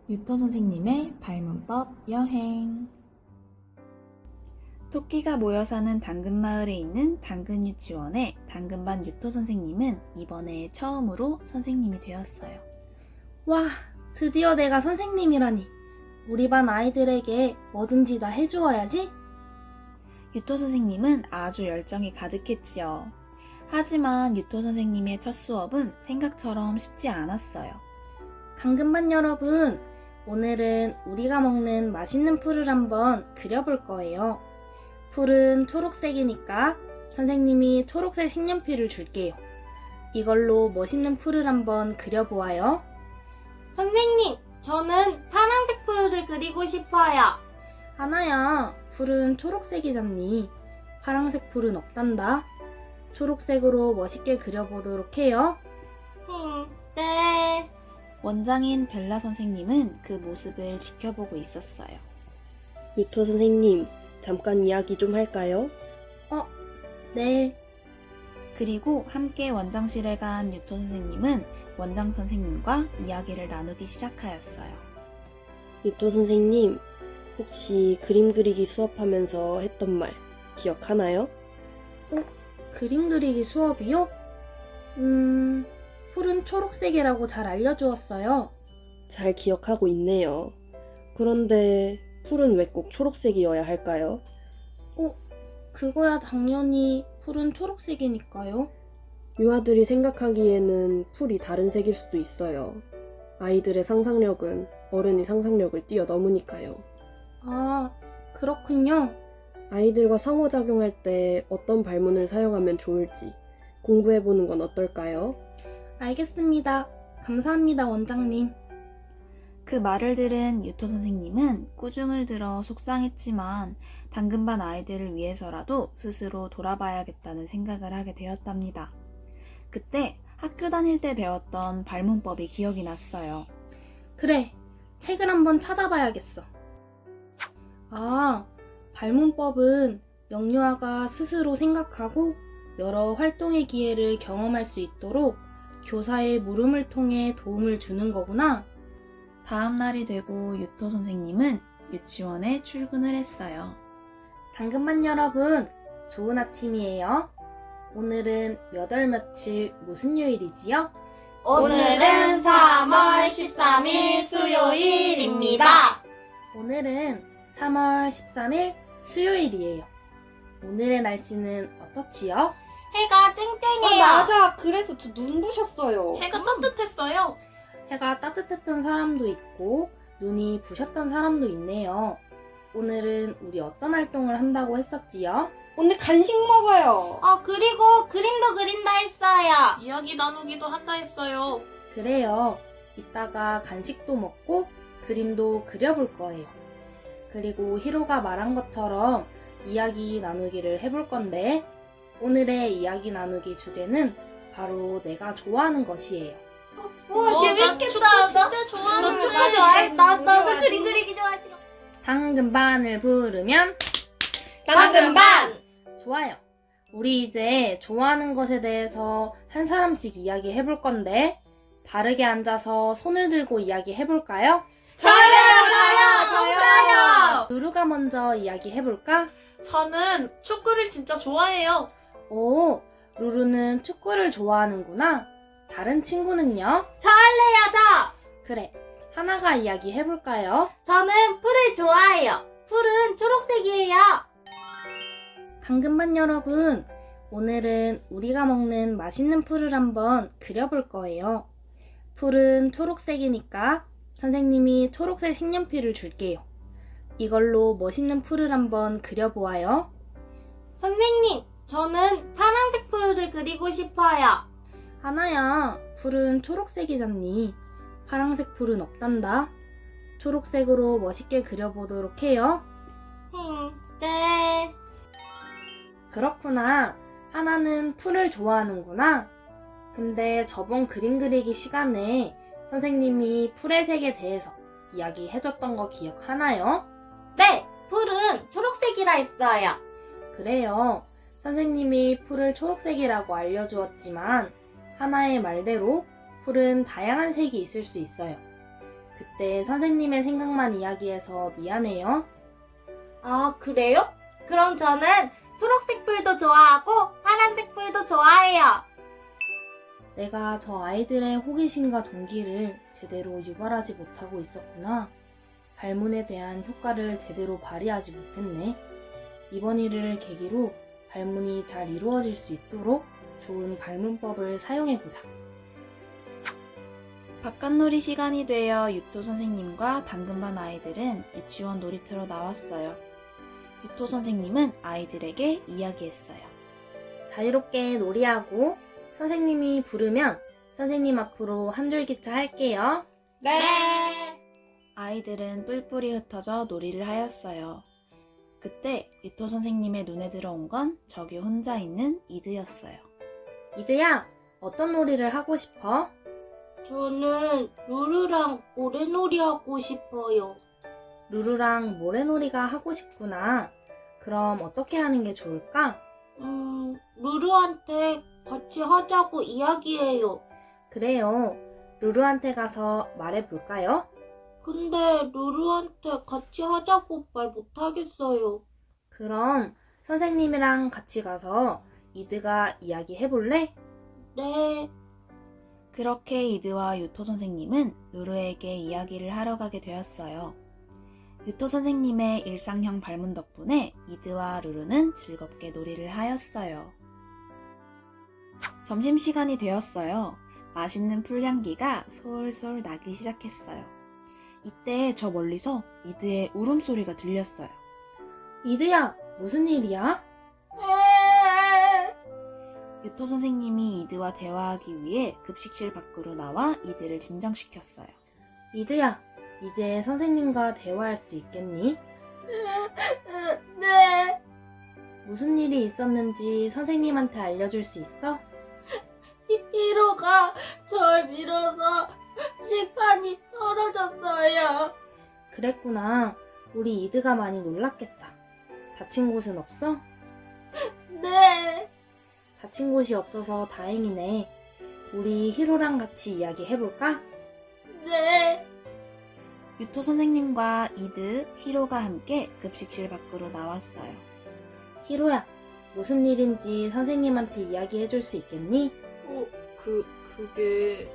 유토 선생님의 발문법 여행. 토끼가 모여 사는 당근마을에 있는 당근유치원의 당근반 유토 선생님은 이번에 처음으로 선생님이 되었어요. 와, 드디어 내가 선생님이라니. 우리 반 아이들에게 뭐든지 다 해주어야지. 유토 선생님은 아주 열정이 가득했지요. 하지만 유토 선생님의 첫 수업은 생각처럼 쉽지 않았어요. 당근반 여러분, 오늘은 우리가 먹는 맛있는 풀을 한번 그려볼 거예요. 풀은 초록색이니까 선생님이 초록색 색연필을 줄게요. 이걸로 멋있는 풀을 한번 그려보아요. 선생님, 저는 파란색 풀을 그리고 싶어요. 하나야, 풀은 초록색이잖니. 파란색 풀은 없단다. 초록색으로 멋있게 그려보도록 해요. 네. 원장인 벨라 선생님은 그 모습을 지켜보고 있었어요. 유토 선생님, 잠깐 이야기 좀 할까요? 네. 그리고 함께 원장실에 간 유토 선생님은 원장 선생님과 이야기를 나누기 시작하였어요. 유토 선생님, 혹시 그림 그리기 수업하면서 했던 말 기억하나요? 그림 그리기 수업이요? 풀은 초록색이라고 잘 알려주었어요. 잘 기억하고 있네요. 그런데 풀은 왜 꼭 초록색이어야 할까요? 그거야 당연히 풀은 초록색이니까요. 유아들이 생각하기에는 풀이 다른 색일 수도 있어요. 아이들의 상상력은 어른의 상상력을 뛰어넘으니까요. 아, 그렇군요. 아이들과 상호작용할 때 어떤 발문을 사용하면 좋을지 공부해보는 건 어떨까요? 알겠습니다. 감사합니다, 원장님. 그 말을 들은 유토 선생님은 꾸중을 들어 속상했지만 당근반 아이들을 위해서라도 스스로 돌아봐야겠다는 생각을 하게 되었답니다. 그때 학교 다닐 때 배웠던 발문법이 기억이 났어요. 그래, 책을 한번 찾아봐야겠어. 아, 발문법은 영유아가 스스로 생각하고 여러 활동의 기회를 경험할 수 있도록 교사의 물음을 통해 도움을 주는 거구나. 다음 날이 되고 유토 선생님은 유치원에 출근을 했어요. 당근반 여러분, 좋은 아침이에요. 오늘은 몇 월 며칠 무슨 요일이지요? 오늘은 3월 13일 수요일입니다. 오늘은 3월 13일 수요일이에요. 오늘의 날씨는 어떻지요? 해가 쨍쨍해요. 맞아. 그래서 저 눈부셨어요. 해가 따뜻했어요. 해가 따뜻했던 사람도 있고 눈이 부셨던 사람도 있네요. 오늘은 우리 어떤 활동을 한다고 했었지요? 오늘 간식 먹어요. 그리고 그림도 그린다 했어요. 이야기 나누기도 한다 했어요. 그래요. 이따가 간식도 먹고 그림도 그려볼 거예요. 그리고 히로가 말한 것처럼 이야기 나누기를 해볼 건데 오늘의 이야기 나누기 주제는 바로 내가 좋아하는 것이에요. 우와, 재밌겠다. 나 진짜 좋아하는 나 축구 좋아해. 나도 그림 그리기 좋아하지. 당근반을 부르면 당근반. 좋아요. 우리 이제 좋아하는 것에 대해서 한 사람씩 이야기 해볼 건데 바르게 앉아서 손을 들고 이야기 해볼까요? 저요. 루루가 먼저 이야기 해볼까? 저는 축구를 진짜 좋아해요. 오, 루루는 축구를 좋아하는구나. 다른 친구는요? 저 할래요, 저. 그래, 하나가 이야기 해볼까요? 저는 풀을 좋아해요. 풀은 초록색이에요. 당근반 여러분, 오늘은 우리가 먹는 맛있는 풀을 한번 그려볼 거예요. 풀은 초록색이니까 선생님이 초록색 색연필을 줄게요. 이걸로 멋있는 풀을 한번 그려보아요. 선생님, 저는 파란색 풀을 그리고 싶어요. 하나야, 풀은 초록색이잖니. 파란색 풀은 없단다. 초록색으로 멋있게 그려보도록 해요. 네. 그렇구나. 하나는 풀을 좋아하는구나. 근데 저번 그림 그리기 시간에 선생님이 풀의 색에 대해서 이야기해줬던 거 기억하나요? 네, 풀은 초록색이라 했어요. 그래요. 선생님이 풀을 초록색이라고 알려주었지만 하나의 말대로 풀은 다양한 색이 있을 수 있어요. 그때 선생님의 생각만 이야기해서 미안해요. 아, 그래요? 그럼 저는 초록색 풀도 좋아하고 파란색 풀도 좋아해요. 내가 저 아이들의 호기심과 동기를 제대로 유발하지 못하고 있었구나. 발문에 대한 효과를 제대로 발휘하지 못했네. 이번 일을 계기로 발문이 잘 이루어질 수 있도록 좋은 발문법을 사용해보자. 바깥놀이 시간이 되어 유토 선생님과 당근반 아이들은 유치원 놀이터로 나왔어요. 유토 선생님은 아이들에게 이야기했어요. 자유롭게 놀이하고 선생님이 부르면 선생님 앞으로 한 줄 기차 할게요. 네. 아이들은 뿔뿔이 흩어져 놀이를 하였어요. 그때 유토 선생님의 눈에 들어온 건 저기 혼자 있는 이드였어요. 이드야, 어떤 놀이를 하고 싶어? 저는 루루랑 모래놀이 하고 싶어요. 루루랑 모래놀이가 하고 싶구나. 그럼 어떻게 하는 게 좋을까? 루루한테 같이 하자고 이야기해요. 그래요. 루루한테 가서 말해볼까요? 근데 루루한테 같이 하자고 말 못하겠어요. 그럼 선생님이랑 같이 가서 이드가 이야기해볼래? 네. 그렇게 이드와 유토 선생님은 루루에게 이야기를 하러 가게 되었어요. 유토 선생님의 일상형 발문 덕분에 이드와 루루는 즐겁게 놀이를 하였어요. 점심시간이 되었어요. 맛있는 풀향기가 솔솔 나기 시작했어요. 이때 저 멀리서 이드의 울음소리가 들렸어요. 이드야, 무슨 일이야? 유토 선생님이 이드와 대화하기 위해 급식실 밖으로 나와 이드를 진정시켰어요. 이드야, 이제 선생님과 대화할 수 있겠니? 네. 무슨 일이 있었는지 선생님한테 알려줄 수 있어? 히로가 절 밀어서 식판이 떨어졌어요. 그랬구나. 우리 이드가 많이 놀랐겠다. 다친 곳은 없어? 네. 다친 곳이 없어서 다행이네. 우리 히로랑 같이 이야기해볼까? 네. 유토 선생님과 이드, 히로가 함께 급식실 밖으로 나왔어요. 히로야, 무슨 일인지 선생님한테 이야기해줄 수 있겠니? 그게...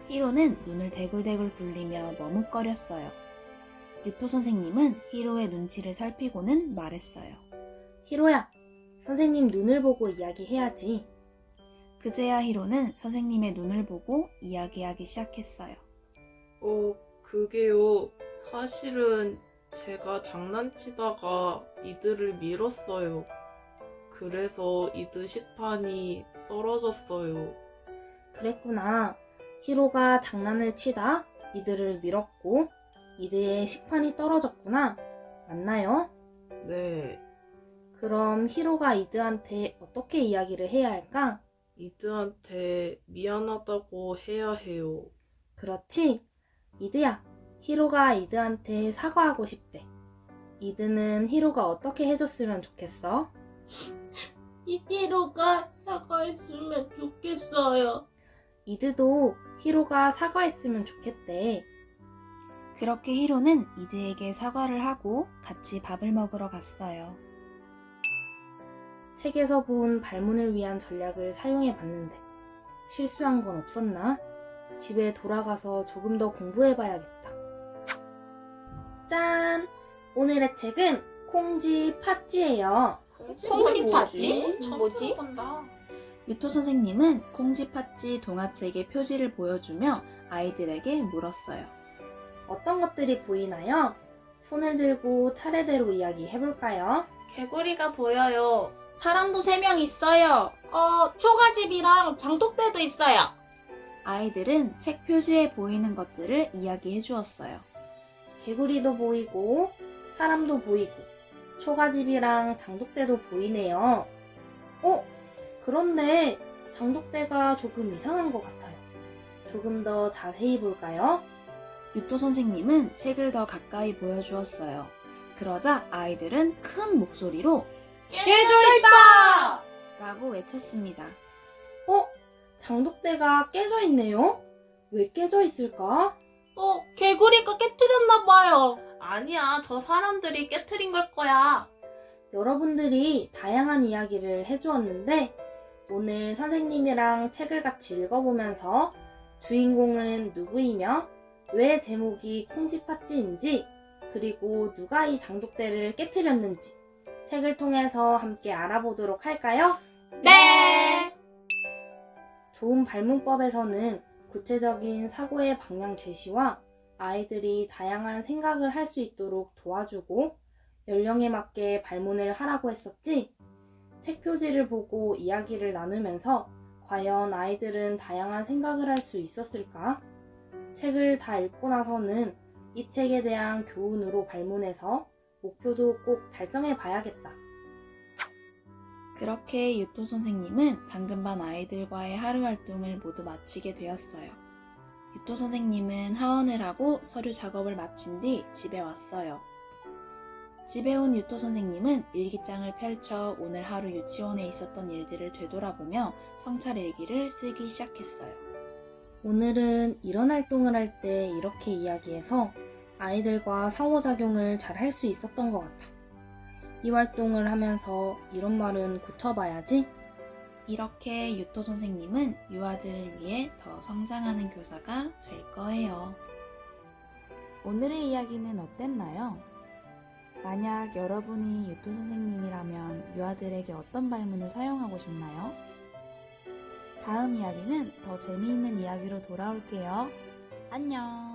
히로는 눈을 대굴대굴 굴리며 머뭇거렸어요. 유토 선생님은 히로의 눈치를 살피고는 말했어요. 히로야, 선생님 눈을 보고 이야기해야지. 그제야 히로는 선생님의 눈을 보고 이야기하기 시작했어요. 그게요. 사실은 제가 장난치다가 이들을 밀었어요. 그래서 이들 식판이 떨어졌어요. 그랬구나. 히로가 장난을 치다 이들을 밀었고 이드의 식판이 떨어졌구나. 맞나요? 네. 그럼 히로가 이드한테 어떻게 이야기를 해야 할까? 이들한테 미안하다고 해야 해요. 그렇지? 이드야, 히로가 이드한테 사과하고 싶대. 이드는 히로가 어떻게 해줬으면 좋겠어? 히로가 사과했으면 좋겠어요. 이드도 히로가 사과했으면 좋겠대. 그렇게 히로는 이드에게 사과를 하고 같이 밥을 먹으러 갔어요. 책에서 본 발문을 위한 전략을 사용해 봤는데 실수한 건 없었나? 집에 돌아가서 조금 더 공부해 봐야겠다. 짠! 오늘의 책은 콩지 팥쥐예요. 콩지 팥쥐? 처음 뭐지? 들어본다. 유토 선생님은 콩쥐팥쥐 동화책의 표지를 보여주며 아이들에게 물었어요. 어떤 것들이 보이나요? 손을 들고 차례대로 이야기해 볼까요? 개구리가 보여요. 사람도 3명 있어요. 초가집이랑 장독대도 있어요. 아이들은 책 표지에 보이는 것들을 이야기해 주었어요. 개구리도 보이고 사람도 보이고 초가집이랑 장독대도 보이네요. 그런데 장독대가 조금 이상한 것 같아요. 조금 더 자세히 볼까요? 유토 선생님은 책을 더 가까이 보여주었어요. 그러자 아이들은 큰 목소리로 깨져 있다! 라고 외쳤습니다. 장독대가 깨져 있네요? 왜 깨져 있을까? 개구리가 있어요. 아니야, 저 사람들이 깨트린 걸 거야. 여러분들이 다양한 이야기를 해주었는데 오늘 선생님이랑 책을 같이 읽어보면서 주인공은 누구이며 왜 제목이 콩쥐팥쥐인지 그리고 누가 이 장독대를 깨트렸는지 책을 통해서 함께 알아보도록 할까요? 네. 좋은 발문법에서는 구체적인 사고의 방향 제시와 아이들이 다양한 생각을 할 수 있도록 도와주고 연령에 맞게 발문을 하라고 했었지? 책 표지를 보고 이야기를 나누면서 과연 아이들은 다양한 생각을 할 수 있었을까? 책을 다 읽고 나서는 이 책에 대한 교훈으로 발문해서 목표도 꼭 달성해 봐야겠다. 그렇게 유토 선생님은 당근반 아이들과의 하루 활동을 모두 마치게 되었어요. 유토 선생님은 하원을 하고 서류 작업을 마친 뒤 집에 왔어요. 집에 온 유토 선생님은 일기장을 펼쳐 오늘 하루 유치원에 있었던 일들을 되돌아보며 성찰 일기를 쓰기 시작했어요. 오늘은 이런 활동을 할 때 이렇게 이야기해서 아이들과 상호작용을 잘 할 수 있었던 것 같아. 이 활동을 하면서 이런 말은 고쳐봐야지. 이렇게 유토 선생님은 유아들을 위해 더 성장하는 교사가 될 거예요. 오늘의 이야기는 어땠나요? 만약 여러분이 유토 선생님이라면 유아들에게 어떤 발문을 사용하고 싶나요? 다음 이야기는 더 재미있는 이야기로 돌아올게요. 안녕!